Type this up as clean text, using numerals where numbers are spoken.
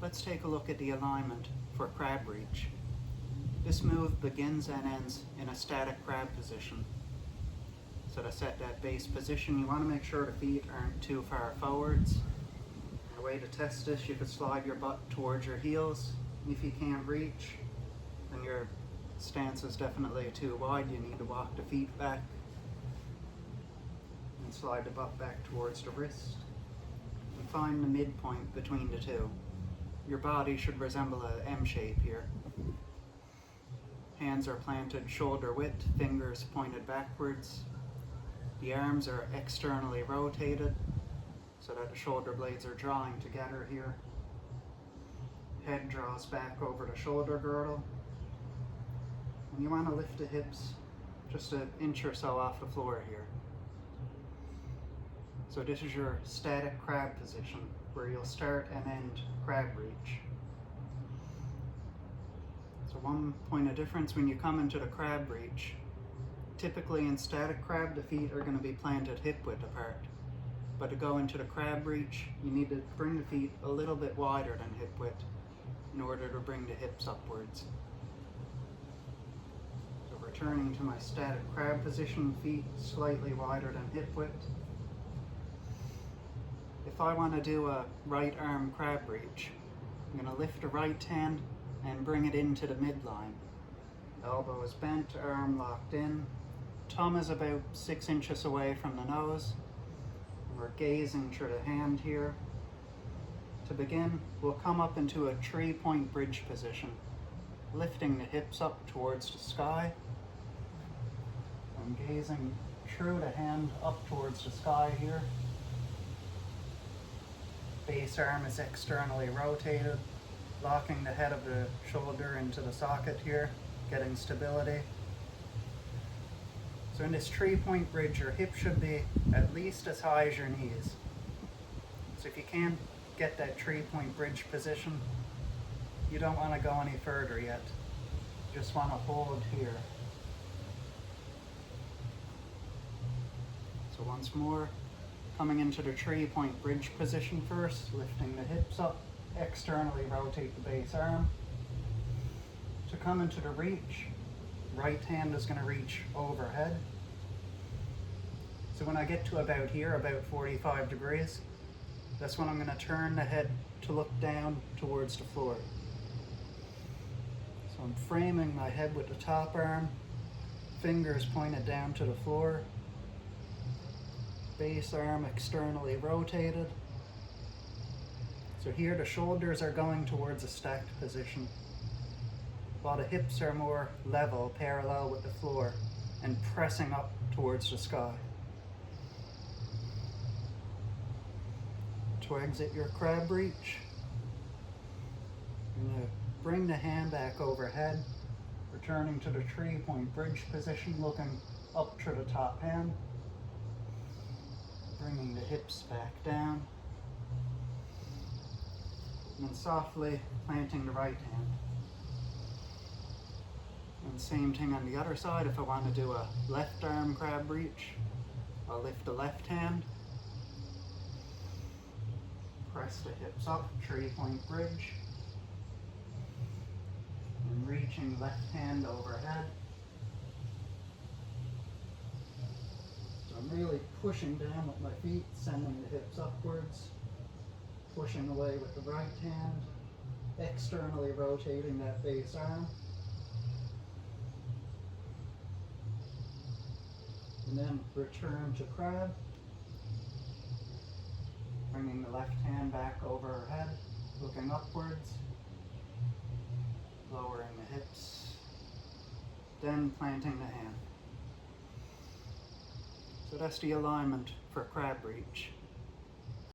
Let's take a look at the alignment for crab reach. This move begins and ends in a static crab position. So to set that base position, you want to make sure the feet aren't too far forwards. A way to test this, you could slide your butt towards your heels. If you can't reach, then your stance is definitely too wide. You need to walk the feet back and slide the butt back towards the wrist. And find the midpoint between the two. Your body should resemble an M shape here. Hands are planted shoulder width, fingers pointed backwards. The arms are externally rotated so that the shoulder blades are drawing together here. Head draws back over the shoulder girdle. And you want to lift the hips just an inch or so off the floor here. So this is your static crab position, where you'll start and end crab reach. So one point of difference when you come into the crab reach, typically in static crab the feet are going to be planted hip width apart. But to go into the crab reach, you need to bring the feet a little bit wider than hip width in order to bring the hips upwards. So returning to my static crab position, feet slightly wider than hip width. If I want to do a right arm crab reach, I'm going to lift the right hand and bring it into the midline. Elbow is bent, arm locked in. Thumb is about 6 inches away from the nose. We're gazing through the hand here. To begin, we'll come up into a 3-point bridge position, lifting the hips up towards the sky. I'm gazing through the hand up towards the sky here. Base arm is externally rotated, locking the head of the shoulder into the socket here, getting stability. So in this 3-point bridge, your hip should be at least as high as your knees. So if you can't get that 3-point bridge position, you don't want to go any further yet. You just want to hold here. So once more, coming into the 3-point bridge position first, lifting the hips up, externally rotate the base arm. To come into the reach, right hand is going to reach overhead. So when I get to about here, about 45 degrees, that's when I'm going to turn the head to look down towards the floor. So I'm framing my head with the top arm, fingers pointed down to the floor, base arm externally rotated. So here the shoulders are going towards a stacked position, while the hips are more level, parallel with the floor, and pressing up towards the sky. To exit your crab reach, you're going to bring the hand back overhead, returning to the 3-point bridge position, looking up to the top hand, bringing the hips back down, and softly planting the right hand. And same thing on the other side. If I want to do a left arm crab reach, I'll lift the left hand, press the hips up, 3-point bridge, and reaching left hand overhead. So I'm really pushing down with my feet, sending the hips upwards, pushing away with the right hand, externally rotating that base arm. And then return to crab, bringing the left hand back over her head, looking upwards, lowering the hips, then planting the hand. So that's the alignment for crab reach.